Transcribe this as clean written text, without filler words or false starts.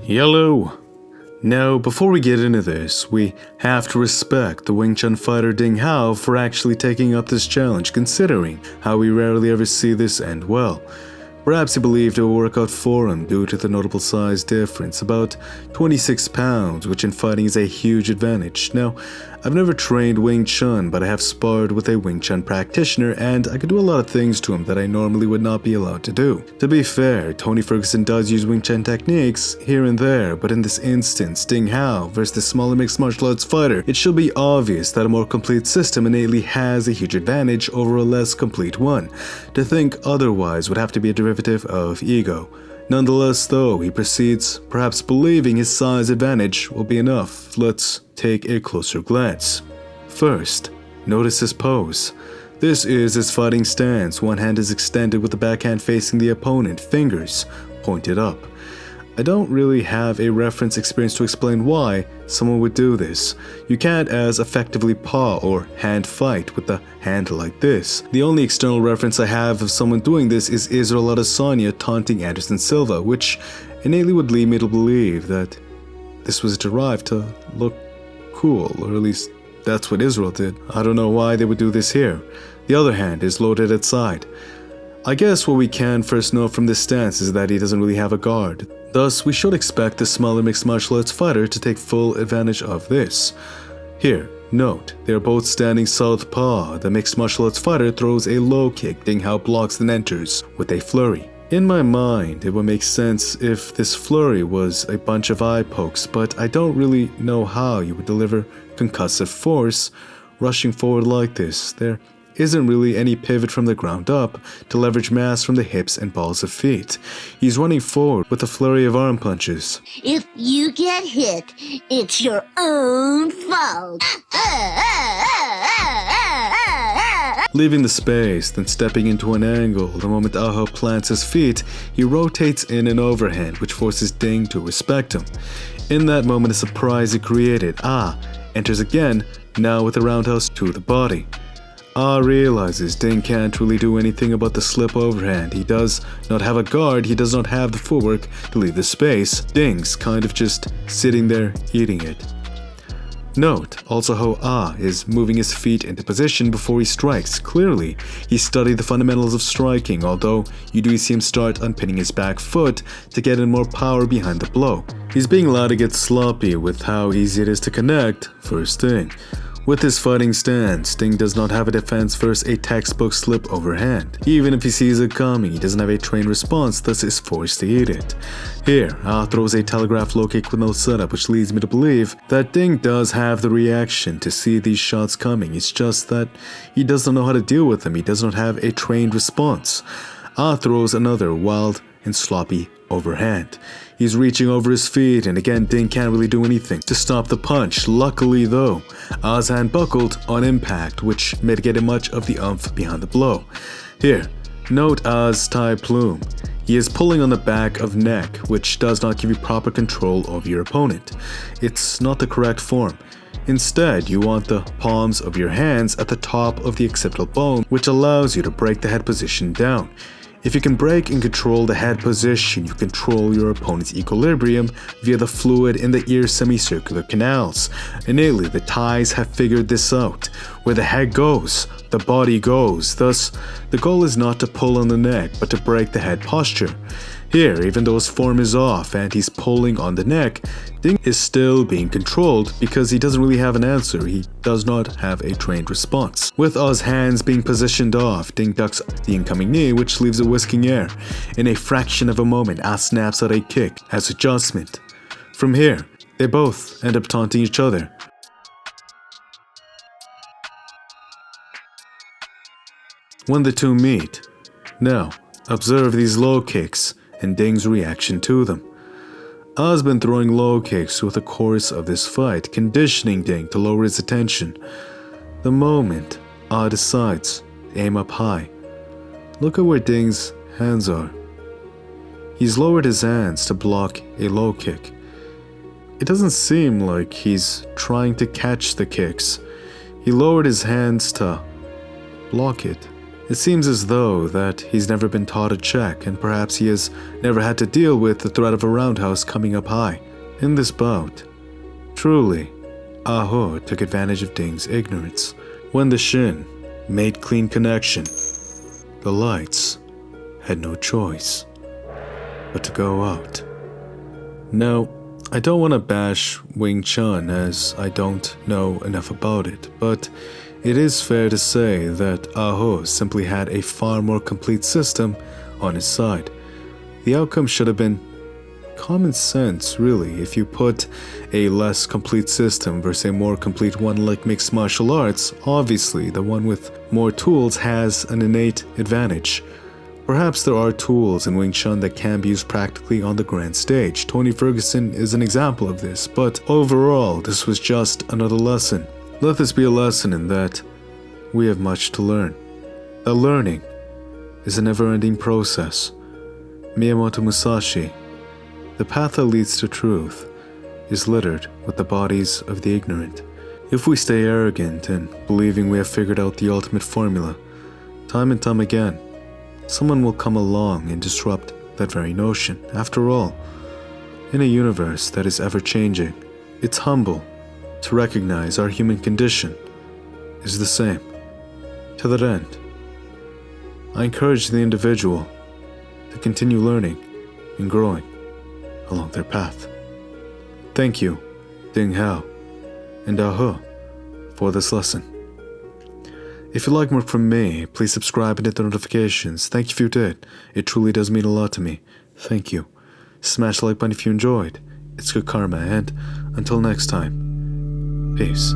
Hello! Now, before we get into this, we have to respect the Wing Chun fighter Ding Hao for actually taking up this challenge, considering how we rarely ever see this end well. Perhaps he believed it would work out for him due to the notable size difference, about 26 pounds, which in fighting is a huge advantage. Now, I've never trained Wing Chun, but I have sparred with a Wing Chun practitioner, and I could do a lot of things to him that I normally would not be allowed to do. To be fair, Tony Furgeson does use Wing Chun techniques here and there, but in this instance, Ding Hao versus the smaller mixed martial arts fighter, it should be obvious that a more complete system innately has a huge advantage over a less complete one. To think otherwise would have to be a derivative of ego. Nonetheless, though, he proceeds, perhaps believing his size advantage will be enough. Let's take a closer glance. First, notice his pose. This is his fighting stance. One hand is extended with the backhand facing the opponent, fingers pointed up. I don't really have a reference experience to explain why someone would do this. You can't as effectively paw or hand fight with the hand like this. The only external reference I have of someone doing this is Israel Adesanya taunting Anderson Silva, which innately would lead me to believe that this was derived to look cool, or at least that's what Israel did. I don't know why they would do this here. The other hand is loaded at side. I guess what we can first know from this stance is that he doesn't really have a guard. Thus, we should expect the smaller mixed martial arts fighter to take full advantage of this. Here, note, they are both standing southpaw. The mixed martial arts fighter throws a low kick. Ding Hao blocks and enters with a flurry. In my mind, it would make sense if this flurry was a bunch of eye pokes, but I don't really know how you would deliver concussive force rushing forward like this. There isn't really any pivot from the ground up to leverage mass from the hips and balls of feet. He's running forward with a flurry of arm punches. If you get hit, it's your own fault. Leaving the space, then stepping into an angle. The moment Aho plants his feet, he rotates in an overhand, which forces Ding to respect him. In that moment, a surprise he created. Enters again, now with a roundhouse to the body. Realizes Ding can't really do anything about the slip overhand. He does not have a guard, he does not have the footwork to leave the space. Ding's kind of just sitting there eating it. Note also how is moving his feet into position before he strikes. Clearly, he studied the fundamentals of striking, although you do see him start unpinning his back foot to get in more power behind the blow. He's being allowed to get sloppy with how easy it is to connect, first thing. With his fighting stance, Ding does not have a defense versus a textbook slip overhand. Even if he sees it coming, he doesn't have a trained response, thus is forced to eat it. Here, throws a telegraph low kick with no setup, which leads me to believe that Ding does have the reaction to see these shots coming. It's just that he doesn't know how to deal with them. He does not have a trained response. Throws another wild and sloppy overhand. He's reaching over his feet, and again Ding can't really do anything to stop the punch. Luckily though, Ah's hand buckled on impact, which mitigated much of the oomph behind the blow. Here, note Ah's tie plume. He is pulling on the back of neck, which does not give you proper control over your opponent. It's not the correct form. Instead, you want the palms of your hands at the top of the occipital bone, which allows you to break the head position down. If you can break and control the head position, you control your opponent's equilibrium via the fluid in the ear semicircular canals. Innately, the Thais have figured this out. Where the head goes, the body goes. Thus, the goal is not to pull on the neck, but to break the head posture. Here, even though his form is off and he's pulling on the neck, Ding is still being controlled because he doesn't really have an answer. He does not have a trained response. With Ah's hands being positioned off, Ding ducks the incoming knee, which leaves it whisking air. In a fraction of a moment, Ah snaps out a kick as adjustment. From here, they both end up taunting each other. When the two meet, now observe these low kicks and Ding's reaction to them. Ah's been throwing low kicks through the course of this fight, conditioning Ding to lower his attention. The moment Ah decides to aim up high, look at where Ding's hands are. He's lowered his hands to block a low kick. It doesn't seem like he's trying to catch the kicks. He lowered his hands to block it. It seems as though that he's never been taught a check, and perhaps he has never had to deal with the threat of a roundhouse coming up high. In this bout, truly, Ah Ho took advantage of Ding's ignorance. When the Shin made clean connection, the lights had no choice but to go out. Now, I don't want to bash Wing Chun as I don't know enough about it, but it is fair to say that Ah Ho simply had a far more complete system on his side. The outcome should have been common sense, really. If you put a less complete system versus a more complete one like mixed martial arts, obviously the one with more tools has an innate advantage. Perhaps there are tools in Wing Chun that can be used practically on the grand stage. Tony Furgeson is an example of this, but overall, this was just another lesson. Let this be a lesson in that we have much to learn. That learning is a never-ending process. Miyamoto Musashi, the path that leads to truth is littered with the bodies of the ignorant. If we stay arrogant and believing we have figured out the ultimate formula, time and time again, someone will come along and disrupt that very notion. After all, in a universe that is ever-changing, it's humble to recognize our human condition is the same. To that end, I encourage the individual to continue learning and growing along their path. Thank you, Ding Hao and Ah Ho, for this lesson. If you like more from me, please subscribe and hit the notifications. Thank you if you did. It truly does mean a lot to me. Thank you. Smash the like button if you enjoyed. It's good karma, and until next time, peace.